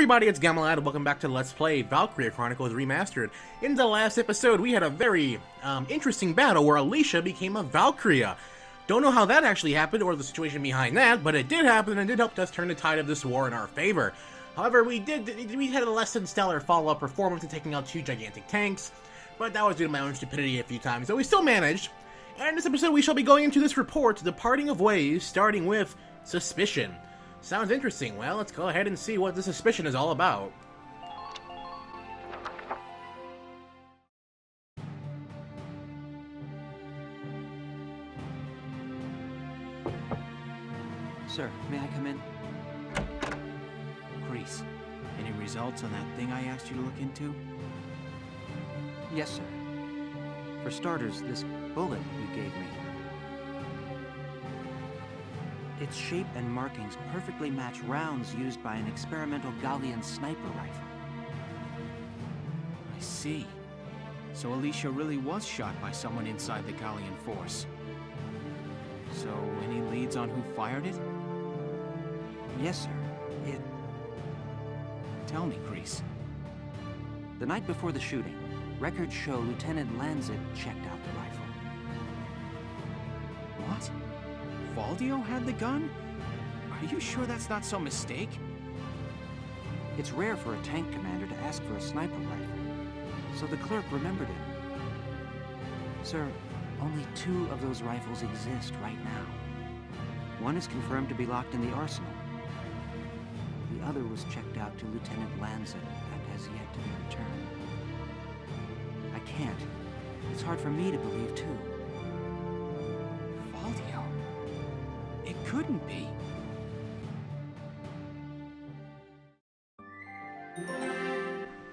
everybody, it's Gamalad, and welcome back to Let's Play Valkyria Chronicles Remastered. In the last episode, we had a very interesting battle where Alicia became a Valkyria. Don't know how that actually happened or the situation behind that, but it did happen and it did help us turn the tide of this war in our favor. However, we had a less than stellar follow-up performance in taking out two gigantic tanks, but that was due to my own stupidity a few times, so we still managed. And in this episode, we shall be going into this report, The Parting of Ways, starting with Suspicion. Sounds interesting. Well, let's go ahead and see what the suspicion is all about. Sir, may I come in? Grease, any results on that thing I asked you to look into? Yes, sir. For starters, this bullet you gave me. Its shape and markings perfectly match rounds used by an experimental Gallian sniper rifle. I see. So Alicia really was shot by someone inside the Gallian force. So, any leads on who fired it? Yes, sir. Tell me, Grease. The night before the shooting, records show Lieutenant Lanzet checked out the rifle. What? Valdio had the gun? Are you sure that's not some mistake? It's rare for a tank commander to ask for a sniper rifle, so the clerk remembered it. Sir, only 2 of those rifles exist right now. One is confirmed to be locked in the arsenal. The other was checked out to Lieutenant Lanzet and has yet to be returned. I can't. It's hard for me to believe, too. Valdio? It couldn't be.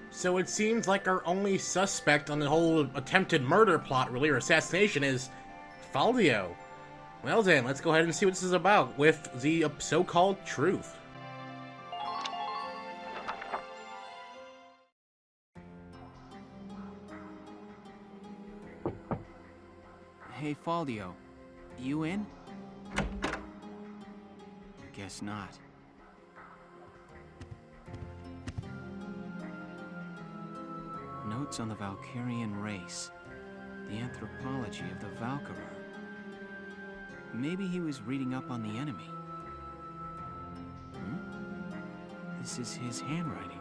So it seems like our only suspect on the whole attempted murder plot, really, or assassination, is Valdio. Well then, let's go ahead and see what this is about with the so-called truth. Hey, Valdio. You in? Guess not. Notes on the Valkyrian race. The anthropology of the Valkyria. Maybe he was reading up on the enemy. This is his handwriting.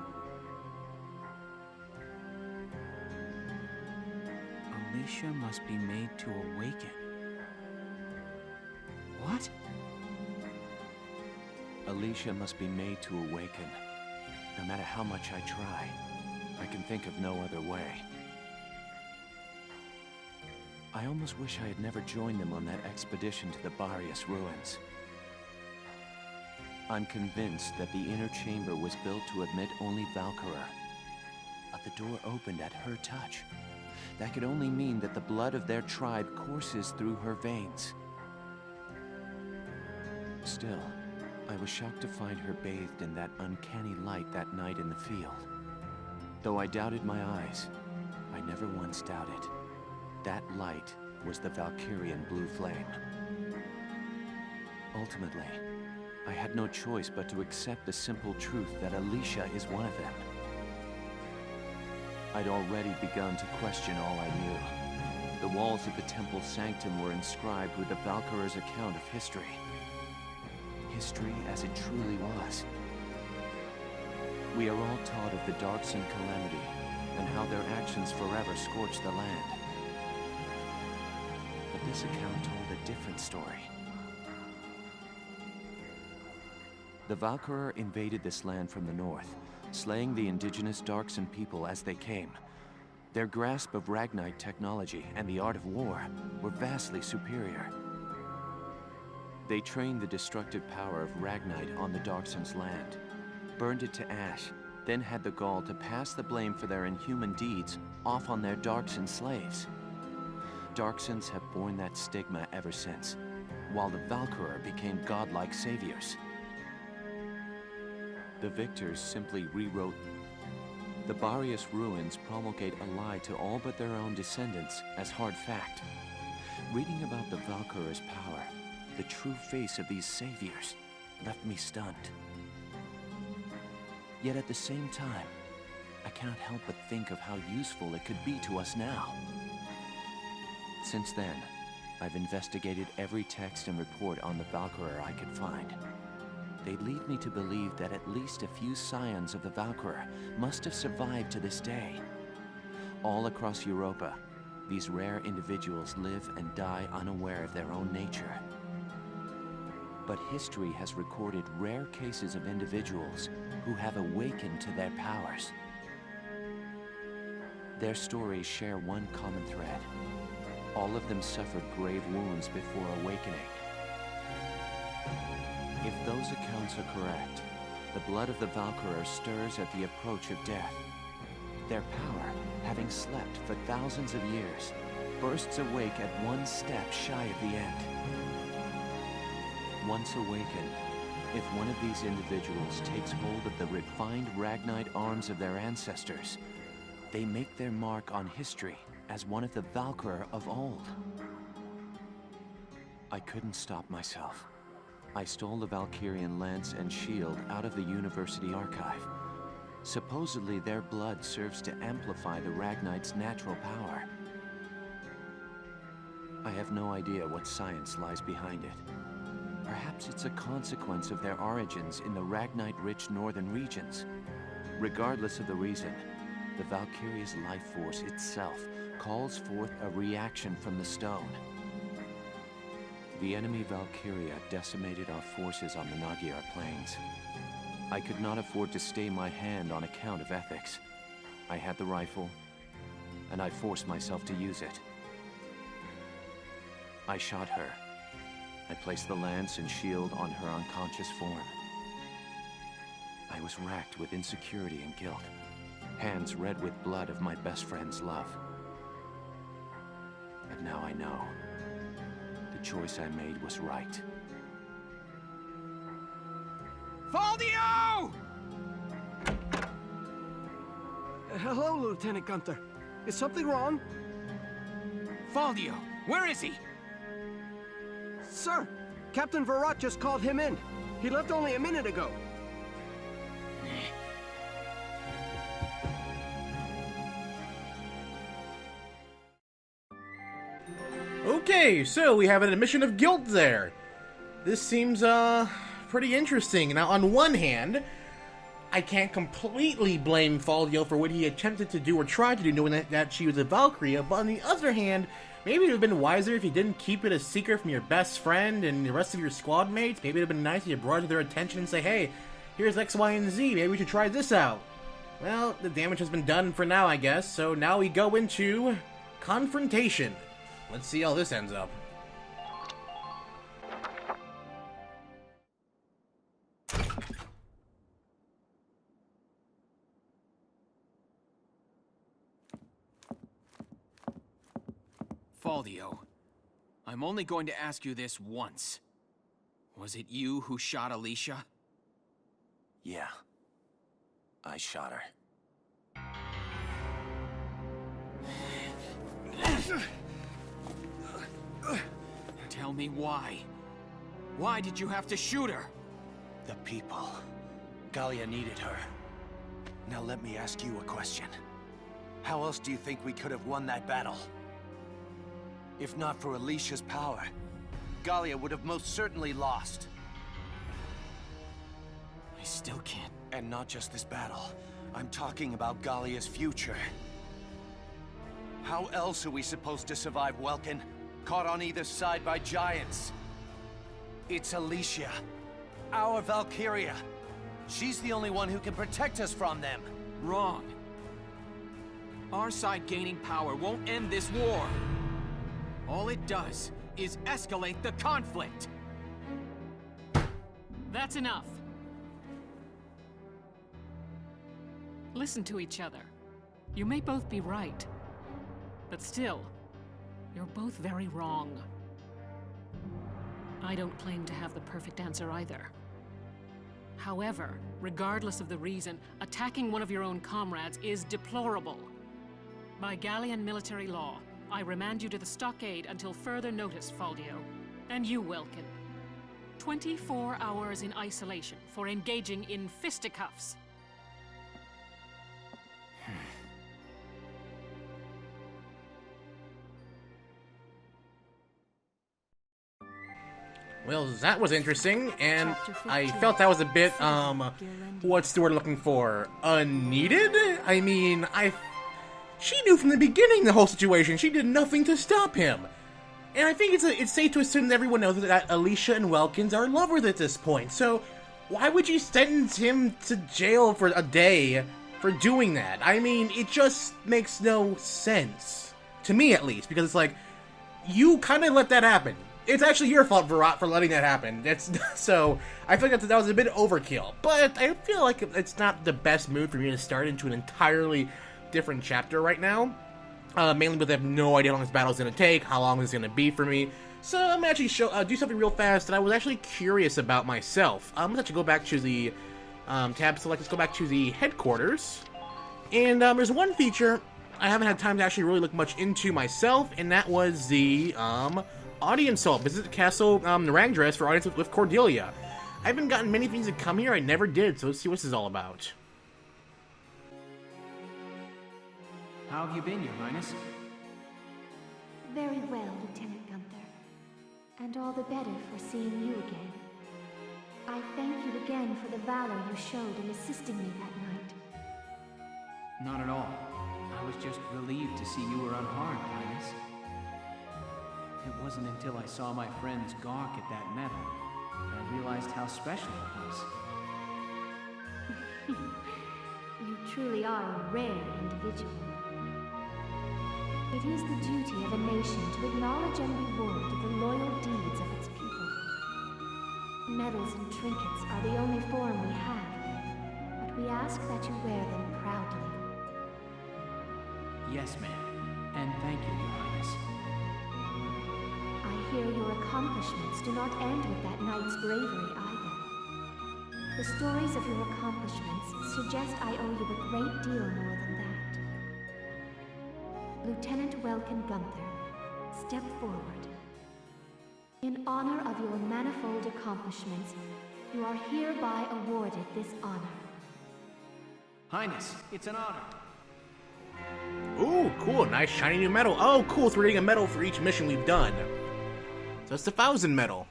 Alicia must be made to awaken. What? Alicia must be made to awaken. No matter how much I try, I can think of no other way. I almost wish I had never joined them on that expedition to the Valkyria's ruins. I'm convinced that the inner chamber was built to admit only Valkyria. But the door opened at her touch. That could only mean that the blood of their tribe courses through her veins. Still, I was shocked to find her bathed in that uncanny light that night in the field. Though I doubted my eyes, I never once doubted. That light was the Valkyrian blue flame. Ultimately, I had no choice but to accept the simple truth that Alicia is one of them. I'd already begun to question all I knew. The walls of the temple sanctum were inscribed with the Valkyria's account of history. History as it truly was. We are all taught of the Darkson calamity and how their actions forever scorched the land. But this account told a different story. The Valkyria invaded this land from the north, slaying the indigenous Darkson people as they came. Their grasp of Ragnite technology and the art of war were vastly superior. They trained the destructive power of Ragnite on the Darkson's land, burned it to ash, then had the gall to pass the blame for their inhuman deeds off on their Darkson slaves. Darksons have borne that stigma ever since, while the Valkyria became godlike saviors. The victors simply rewrote. The Valkyria's ruins promulgate a lie to all but their own descendants as hard fact. Reading about the Valkyria's power, the true face of these saviors, left me stunned. Yet at the same time, I cannot help but think of how useful it could be to us now. Since then, I've investigated every text and report on the Valkyria I could find. They lead me to believe that at least a few scions of the Valkyria must have survived to this day. All across Europa, these rare individuals live and die unaware of their own nature. But history has recorded rare cases of individuals who have awakened to their powers. Their stories share one common thread. All of them suffered grave wounds before awakening. If those accounts are correct, the blood of the Valkyria stirs at the approach of death. Their power, having slept for thousands of years, bursts awake at one step shy of the end. Once awakened, if one of these individuals takes hold of the refined Ragnite arms of their ancestors, they make their mark on history as one of the Valkyria of old. I couldn't stop myself. I stole the Valkyrian lance and shield out of the university archive. Supposedly their blood serves to amplify the Ragnite's natural power. I have no idea what science lies behind it. Perhaps it's a consequence of their origins in the Ragnite-rich northern regions. Regardless of the reason, the Valkyria's life force itself calls forth a reaction from the stone. The enemy Valkyria decimated our forces on the Magyar plains. I could not afford to stay my hand on account of ethics. I had the rifle, and I forced myself to use it. I shot her. I placed the lance and shield on her unconscious form. I was racked with insecurity and guilt, hands red with blood of my best friend's love. But now I know. The choice I made was right. Valdio! Hello, Lieutenant Gunther. Is something wrong? Valdio, where is he? Sir, Captain Varrot just called him in. He left only a minute ago. Okay, so we have an admission of guilt there. This seems, pretty interesting. Now, on one hand, I can't completely blame Faldio for what he attempted to do or tried to do, knowing that she was a Valkyria, but on the other hand, maybe it would have been wiser if you didn't keep it a secret from your best friend and the rest of your squad mates. Maybe it would have been nice if you brought it to their attention and say, hey, here's X, Y, and Z, maybe we should try this out. Well, the damage has been done for now, I guess, so now we go into confrontation. Let's see how this ends up. Faldio, I'm only going to ask you this once. Was it you who shot Alicia? Yeah. I shot her. Tell me why. Why did you have to shoot her? The people. Gallia needed her. Now let me ask you a question. How else do you think we could have won that battle? If not for Alicia's power, Gallia would have most certainly lost. I still can't. And not just this battle. I'm talking about Gallia's future. How else are we supposed to survive Welkin? Caught on either side by giants. It's Alicia. Our Valkyria. She's the only one who can protect us from them. Wrong. Our side gaining power won't end this war. All it does is escalate the conflict. That's enough. Listen to each other. You may both be right, but still, you're both very wrong. I don't claim to have the perfect answer either. However, regardless of the reason, attacking one of your own comrades is deplorable. By Gallian military law, I remand you to the stockade until further notice, Faldio. And you, Welkin. 24 hours in isolation for engaging in fisticuffs. Well, that was interesting, and Chapter I 15. felt that was a bit, Guerrilla. what's the word I'm looking for? Unneeded? I mean, she knew from the beginning the whole situation. She did nothing to stop him. And I think it's safe to assume that everyone knows that Alicia and Welkins are lovers at this point, so why would you sentence him to jail for a day for doing that? I mean, it just makes no sense. To me, at least, because it's like, you kind of let that happen. It's actually your fault, Virat, for letting that happen. So, I feel like that was a bit overkill. But I feel like it's not the best mood for me to start into an entirely different chapter right now. Mainly because I have no idea how long this battle's going to take, how long it's going to be for me. So, I'm going to actually do something real fast that I was actually curious about myself. Let's actually go back to the tab select. Let's go back to the headquarters. And there's one feature I haven't had time to actually really look much into myself, and that was the audience hall. Visit the castle Narangdress for audience with Cordelia. I haven't gotten many things to come here. I never did, so let's see what this is all about. How have you been, Your Highness? Very well, Lieutenant Gunther. And all the better for seeing you again. I thank you again for the valor you showed in assisting me that night. Not at all. I was just relieved to see you were unharmed, Highness. It wasn't until I saw my friends gawk at that medal that I realized how special it was. You truly are a rare individual. It is the duty of a nation to acknowledge and reward the loyal deeds of its people. Medals and trinkets are the only form we have, but we ask that you wear them proudly. Yes, ma'am. And thank you, Your Highness. I hear your accomplishments do not end with that knight's bravery either. The stories of your accomplishments suggest I owe you a great deal more than that. Lieutenant Welkin Gunther, step forward. In honor of your manifold accomplishments, you are hereby awarded this honor. Highness, it's an honor. Ooh, cool. Nice shiny new medal. Oh, cool. So we're getting a medal for each mission we've done. So it's the 1000 medal.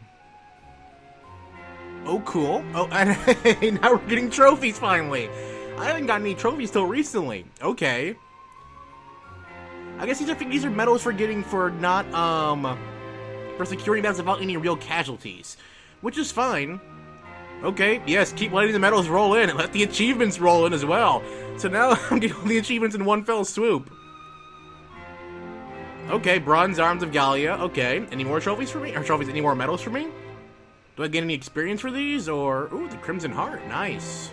Oh, cool. Oh, and now we're getting trophies finally. I haven't gotten any trophies till recently. Okay. I guess these are medals for not, for securing battles without any real casualties. Which is fine. Okay, yes, keep letting the medals roll in and let the achievements roll in as well. So now I'm getting all the achievements in one fell swoop. Okay, Bronze Arms of Gallia. Okay, any more trophies for me? Or trophies, any more medals for me? Do I get any experience for these? Or, ooh, the Crimson Heart. Nice.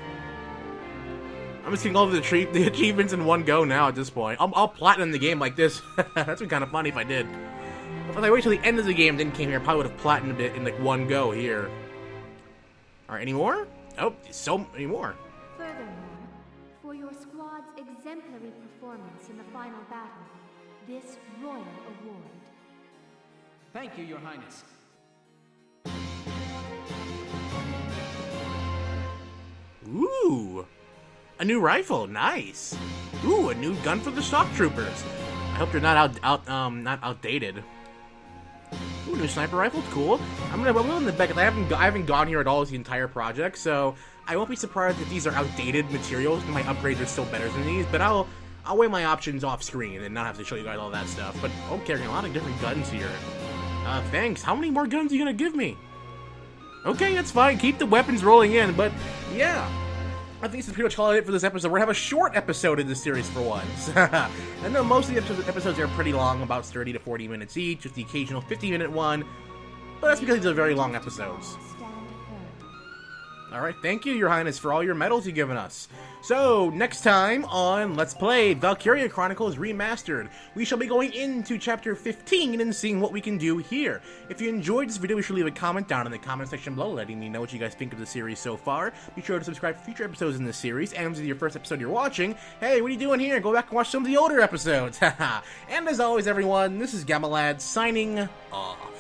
I'm just getting all of the achievements in one go now at this point. I'll platinum the game like this. That's been kind of funny if I did. If I wait till the end of the game then came here, I probably would have platinumed it in like one go here. Alright, any more? Oh, so many more. Furthermore, for your squad's exemplary performance in the final battle, this royal award. Thank you, Your Highness. Ooh, a new rifle, nice. Ooh, a new gun for the shock troopers. I hope they're not not outdated. Ooh, new sniper rifle, cool. I'm willing to bet, 'cause I haven't gone here at all as the entire project, so I won't be surprised if these are outdated materials and my upgrades are still better than these. But I'll weigh my options off screen and not have to show you guys all that stuff. But okay, a lot of different guns here. Thanks. How many more guns are you gonna give me? Okay, that's fine. Keep the weapons rolling in, but yeah. I think this is pretty much all it for this episode. We're gonna have a short episode in this series for once. I know most of the episodes are pretty long, about 30 to 40 minutes each, with the occasional 50-minute one, but that's because these are very long episodes. Stand firm. Alright, thank you, Your Highness, for all your medals you've given us. So, next time on Let's Play Valkyria Chronicles Remastered, we shall be going into Chapter 15 and seeing what we can do here. If you enjoyed this video, be sure to leave a comment down in the comment section below, letting me know what you guys think of the series so far. Be sure to subscribe for future episodes in this series, and if this is your first episode you're watching, hey, what are you doing here? Go back and watch some of the older episodes. And as always, everyone, this is Gamalad signing off.